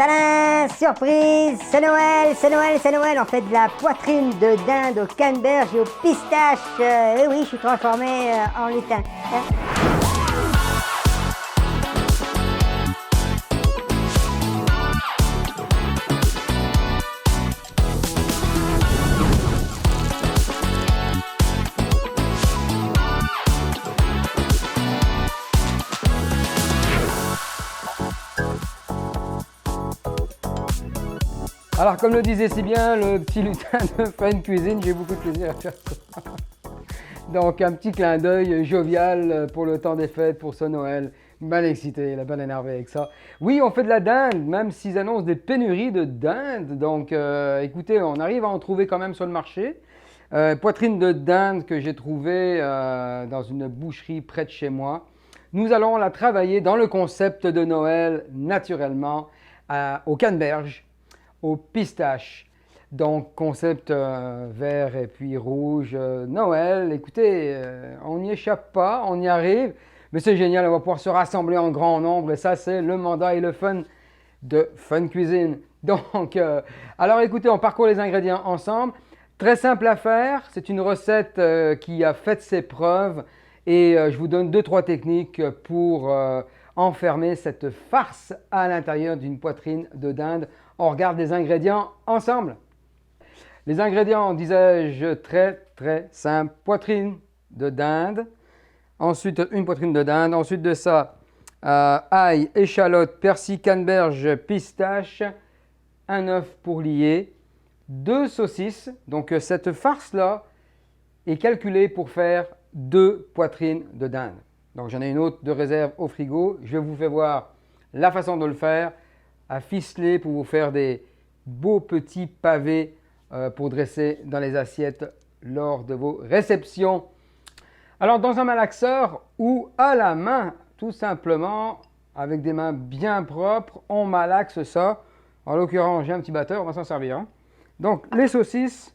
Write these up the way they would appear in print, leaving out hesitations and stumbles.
Tadam! Surprise! C'est Noël, c'est Noël, c'est Noël! On fait de la poitrine de dinde au canneberge et au pistache. Et oui, je suis transformé en lutin. Alors, comme le disait si bien le petit lutin de Fun Cuisine, j'ai beaucoup de plaisir à faire ça. Donc, un petit clin d'œil jovial pour le temps des fêtes, pour ce Noël. Bien excité, bien énervé avec ça. Oui, on fait de la dinde, même s'ils annoncent des pénuries de dinde. Donc, écoutez, on arrive à en trouver quand même sur le marché. Poitrine de dinde que j'ai trouvée dans une boucherie près de chez moi. Nous allons la travailler dans le concept de Noël, naturellement, au canneberge, au pistache. Donc, concept vert et puis rouge, Noël. Écoutez, on n'y échappe pas, on y arrive. Mais c'est génial, on va pouvoir se rassembler en grand nombre. Et ça, c'est le mandat et le fun de Fun Cuisine. Donc, alors écoutez, on parcourt les ingrédients ensemble. Très simple à faire. C'est une recette qui a fait ses preuves. Et je vous donne 2-3 techniques pour enfermer cette farce à l'intérieur d'une poitrine de dinde. On regarde les ingrédients ensemble. Les ingrédients, disais-je, très simple. Poitrine de dinde. Ensuite, une poitrine de dinde. Ensuite de ça, ail, échalote, persil, canneberge, pistache. Un œuf pour lier. 2 saucisses. Donc, cette farce-là est calculée pour faire 2 poitrines de dinde. Donc, j'en ai une autre de réserve au frigo. Je vous fais voir la façon de le faire, à ficeler pour vous faire des beaux petits pavés pour dresser dans les assiettes lors de vos réceptions. Alors, dans un malaxeur ou à la main, tout simplement, avec des mains bien propres, on malaxe ça. En l'occurrence, j'ai un petit batteur, on va s'en servir. Hein. Donc, les saucisses,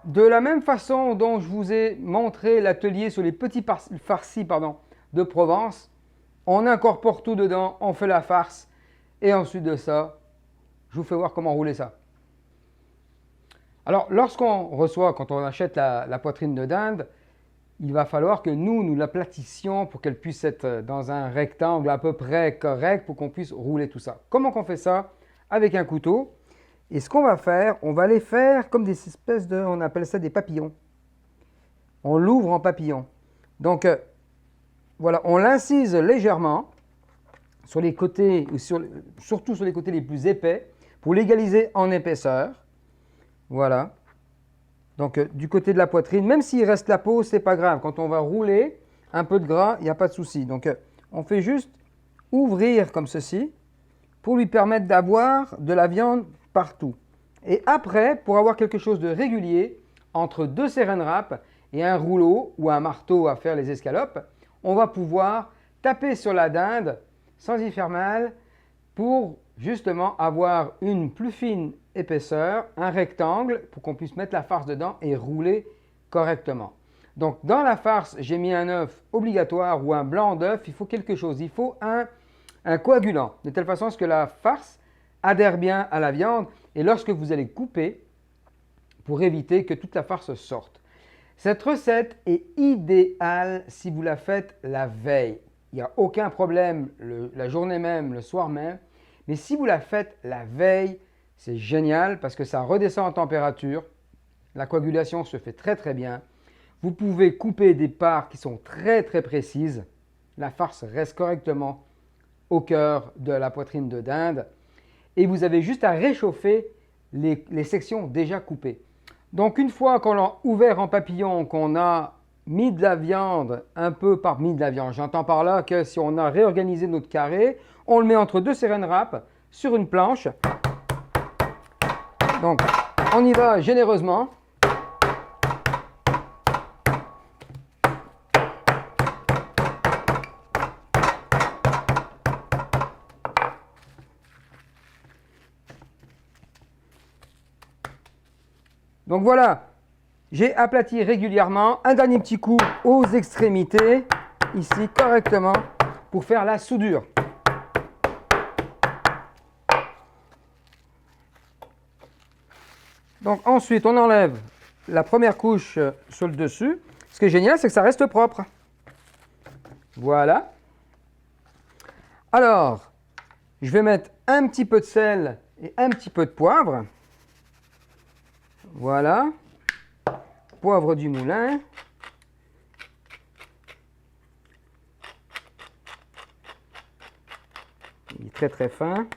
de la même façon dont je vous ai montré l'atelier sur les petits farcis de Provence, on incorpore tout dedans, on fait la farce. Et ensuite de ça, je vous fais voir comment rouler ça. Alors, lorsqu'on reçoit, quand on achète la poitrine de dinde, il va falloir que nous l'aplatissions pour qu'elle puisse être dans un rectangle à peu près correct pour qu'on puisse rouler tout ça. Comment on fait ça? Avec un couteau. Et ce qu'on va faire, on va les faire comme des espèces de, on appelle ça des papillons. On l'ouvre en papillon. Donc, voilà, on l'incise légèrement sur les côtés, surtout sur les côtés les plus épais, pour l'égaliser en épaisseur. Voilà. Donc, du côté de la poitrine, même s'il reste la peau, ce n'est pas grave. Quand on va rouler, un peu de gras, il n'y a pas de souci. Donc, on fait juste ouvrir comme ceci pour lui permettre d'avoir de la viande partout. Et après, pour avoir quelque chose de régulier, entre 2 saran wrap et un rouleau ou un marteau à faire les escalopes, on va pouvoir taper sur la dinde sans y faire mal pour justement avoir une plus fine épaisseur, un rectangle pour qu'on puisse mettre la farce dedans et rouler correctement. Donc dans la farce, j'ai mis un œuf obligatoire ou un blanc d'œuf, il faut quelque chose, il faut un coagulant, de telle façon à ce que la farce adhère bien à la viande et lorsque vous allez couper, pour éviter que toute la farce sorte. Cette recette est idéale si vous la faites la veille. Il n'y a aucun problème la journée même, le soir même. Mais si vous la faites la veille, c'est génial parce que ça redescend en température. La coagulation se fait très bien. Vous pouvez couper des parts qui sont très précises. La farce reste correctement au cœur de la poitrine de dinde. Et vous avez juste à réchauffer les sections déjà coupées. Donc une fois qu'on l'a ouvert en papillon, qu'on a mis de la viande, un peu mis de la viande, j'entends par là que si on a réorganisé notre carré, on le met entre 2 saran wrap sur une planche. Donc on y va généreusement. Donc voilà, j'ai aplati régulièrement, un dernier petit coup aux extrémités, ici correctement, pour faire la soudure. Donc ensuite, on enlève la première couche sur le dessus. Ce qui est génial, c'est que ça reste propre. Voilà. Alors, je vais mettre un petit peu de sel et un petit peu de poivre. Voilà. Poivre du moulin. Il est très très fin.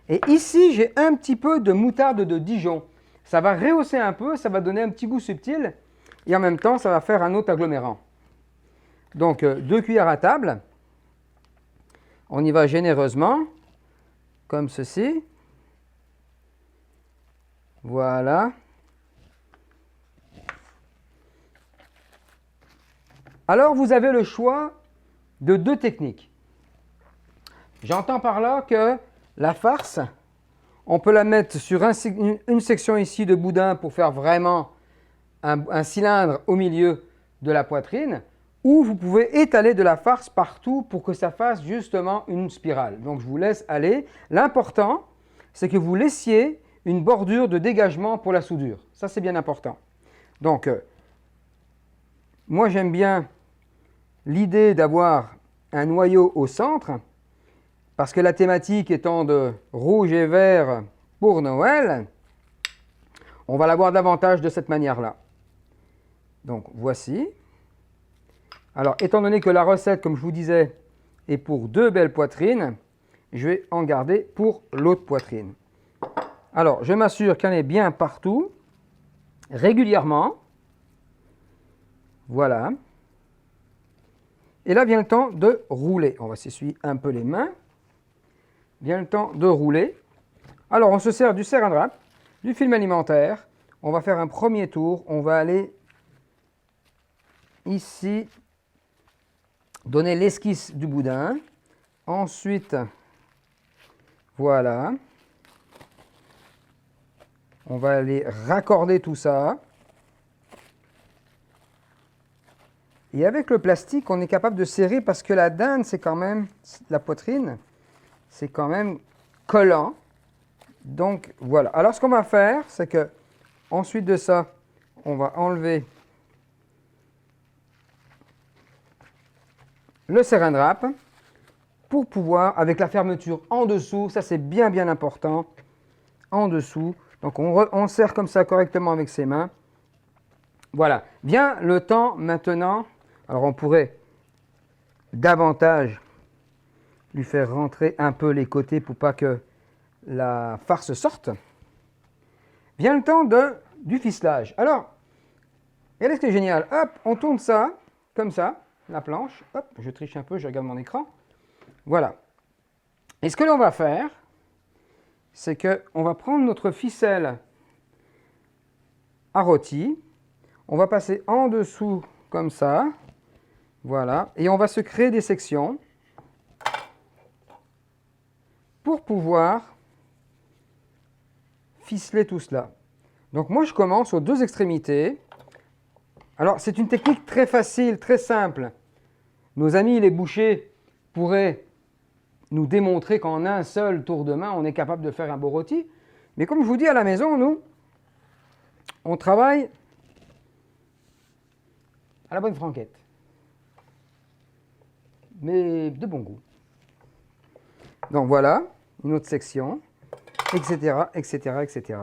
Et ici, j'ai un petit peu de moutarde de Dijon. Ça va rehausser un peu, ça va donner un petit goût subtil. Et en même temps, ça va faire un autre agglomérant. Donc, 2 cuillères à table. On y va généreusement, comme ceci. Voilà. Alors, vous avez le choix de 2 techniques. J'entends par là que la farce, on peut la mettre sur une section ici de boudin pour faire vraiment un cylindre au milieu de la poitrine, ou vous pouvez étaler de la farce partout pour que ça fasse justement une spirale. Donc, je vous laisse aller. L'important, c'est que vous laissiez une bordure de dégagement pour la soudure. Ça, c'est bien important. Donc, moi, j'aime bien l'idée d'avoir un noyau au centre, parce que la thématique étant de rouge et vert pour Noël, on va l'avoir davantage de cette manière-là. Donc, voici. Alors, étant donné que la recette, comme je vous disais, est pour 2 belles poitrines, je vais en garder pour l'autre poitrine. Alors, je m'assure qu'elle est bien partout, régulièrement. Voilà. Et là vient le temps de rouler. On va s'essuyer un peu les mains. Vient le temps de rouler. Alors, on se sert du saran wrap, du film alimentaire. On va faire un premier tour. On va aller ici, donner l'esquisse du boudin. Ensuite, voilà. On va aller raccorder tout ça. Et avec le plastique, on est capable de serrer parce que la dinde, c'est quand même, la poitrine, c'est quand même collant. Donc, voilà. Alors, ce qu'on va faire, c'est que, ensuite de ça, on va enlever le saran wrap pour pouvoir, avec la fermeture en dessous, ça c'est bien bien important, en dessous. Donc, on serre comme ça correctement avec ses mains. Voilà. Vient le temps maintenant. Alors, on pourrait davantage lui faire rentrer un peu les côtés pour pas que la farce sorte. Vient le temps du ficelage. Alors, regardez ce qui est génial. Hop, on tourne ça, comme ça, la planche. Hop, je triche un peu, je regarde mon écran. Voilà. Et ce que l'on va faire, c'est qu'on va prendre notre ficelle à rôti. On va passer en dessous, comme ça. Voilà. Et on va se créer des sections pour pouvoir ficeler tout cela. Donc moi, je commence aux 2 extrémités. Alors, c'est une technique très facile, très simple. Nos amis les bouchers pourraient nous démontrer qu'en un seul tour de main, on est capable de faire un beau rôti. Mais comme je vous dis, à la maison, nous, on travaille à la bonne franquette. Mais de bon goût. Donc voilà, une autre section, etc., etc., etc.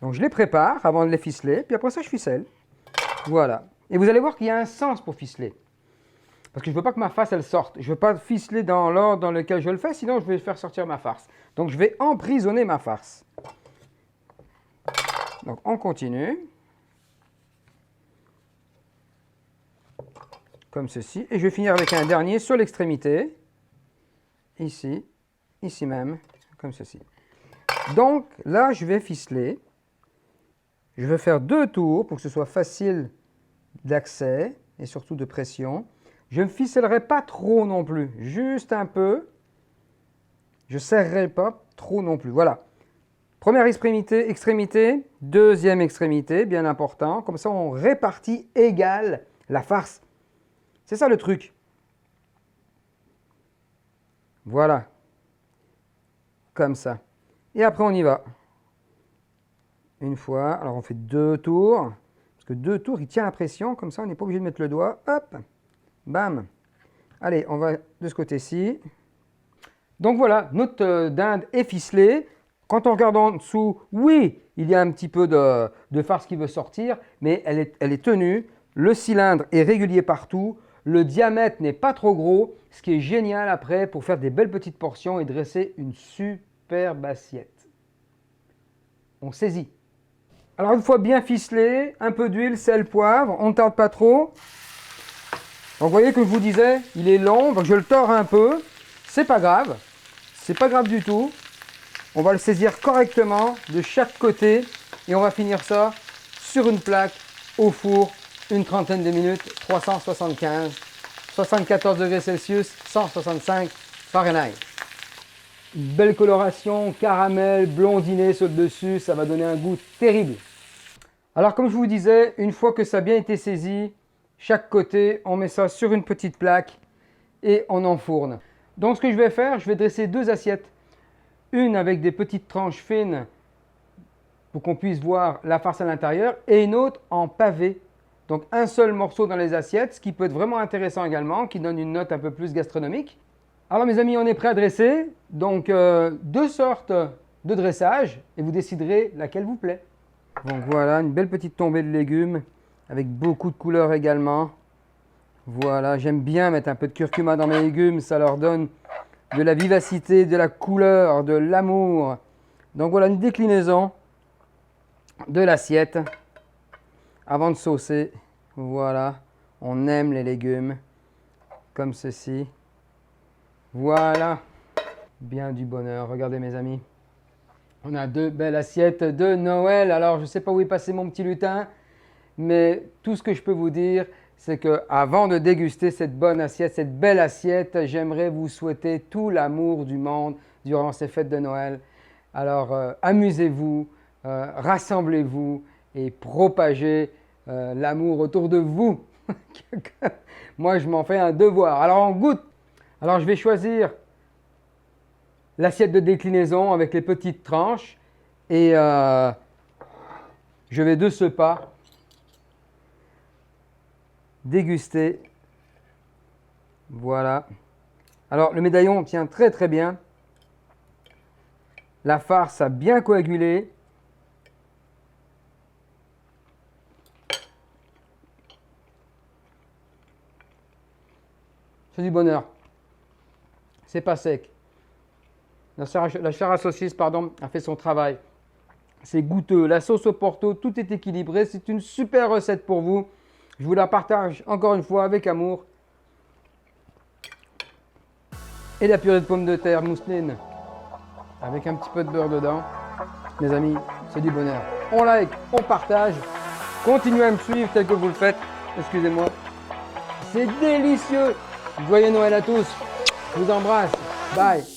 Donc je les prépare avant de les ficeler, puis après ça je ficelle. Voilà. Et vous allez voir qu'il y a un sens pour ficeler. Parce que je ne veux pas que ma farce elle sorte. Je ne veux pas ficeler dans l'ordre dans lequel je le fais, sinon je vais faire sortir ma farce. Donc je vais emprisonner ma farce. Donc on continue. Comme ceci. Et je vais finir avec un dernier sur l'extrémité. Ici. Ici même. Comme ceci. Donc là, je vais ficeler. Je vais faire 2 tours pour que ce soit facile d'accès et surtout de pression. Je ne ficellerai pas trop non plus. Juste un peu. Je ne serrerai pas trop non plus. Voilà. Première extrémité, deuxième extrémité, bien important. Comme ça, on répartit égal la farce. C'est ça le truc. Voilà. Comme ça. Et après, on y va. Une fois. Alors, on fait 2 tours. Parce que 2 tours, il tient la pression. Comme ça, on n'est pas obligé de mettre le doigt. Hop. Bam. Allez, on va de ce côté-ci. Donc voilà, notre dinde est ficelée. Quand on regarde en dessous, oui, il y a un petit peu de farce qui veut sortir, mais elle est tenue. Le cylindre est régulier partout. Le diamètre n'est pas trop gros, ce qui est génial après pour faire des belles petites portions et dresser une superbe assiette. On saisit. Alors une fois bien ficelé, un peu d'huile, sel, poivre, on ne tarde pas trop. Donc vous voyez, comme je vous disais, il est long, donc je le tords un peu. C'est pas grave du tout. On va le saisir correctement de chaque côté et on va finir ça sur une plaque au four une trentaine de minutes, 375, 74 degrés Celsius, 165 Fahrenheit. Une belle coloration, caramel, blondiné sur le dessus, ça va donner un goût terrible. Alors comme je vous disais, une fois que ça a bien été saisi, chaque côté, on met ça sur une petite plaque et on enfourne. Donc ce que je vais faire, je vais dresser 2 assiettes. Une avec des petites tranches fines pour qu'on puisse voir la farce à l'intérieur et une autre en pavé. Donc un seul morceau dans les assiettes, ce qui peut être vraiment intéressant également, qui donne une note un peu plus gastronomique. Alors mes amis, on est prêt à dresser. Donc 2 sortes de dressage et vous déciderez laquelle vous plaît. Donc voilà, une belle petite tombée de légumes avec beaucoup de couleurs également. Voilà, j'aime bien mettre un peu de curcuma dans mes légumes, ça leur donne de la vivacité, de la couleur, de l'amour. Donc voilà une déclinaison de l'assiette avant de saucer. Voilà, on aime les légumes comme ceci. Voilà, bien du bonheur. Regardez mes amis, on a 2 belles assiettes de Noël. Alors je ne sais pas où est passé mon petit lutin, mais tout ce que je peux vous dire, c'est qu'avant de déguster cette bonne assiette, cette belle assiette, j'aimerais vous souhaiter tout l'amour du monde durant ces fêtes de Noël. Alors, amusez-vous, rassemblez-vous et propagez l'amour autour de vous. Moi, je m'en fais un devoir. Alors, on goûte. Alors, je vais choisir l'assiette de déclinaison avec les petites tranches et je vais de ce pas déguster. Voilà. Alors, le médaillon tient très très bien. La farce a bien coagulé. C'est du bonheur. C'est pas sec. La chair à saucisse, pardon, a fait son travail. C'est goûteux. La sauce au Porto, tout est équilibré. C'est une super recette pour vous. Je vous la partage encore une fois avec amour. Et la purée de pommes de terre mousseline avec un petit peu de beurre dedans. Mes amis, c'est du bonheur. On like, on partage. Continuez à me suivre tel que vous le faites. Excusez-moi. C'est délicieux. Joyeux Noël à tous. Je vous embrasse. Bye.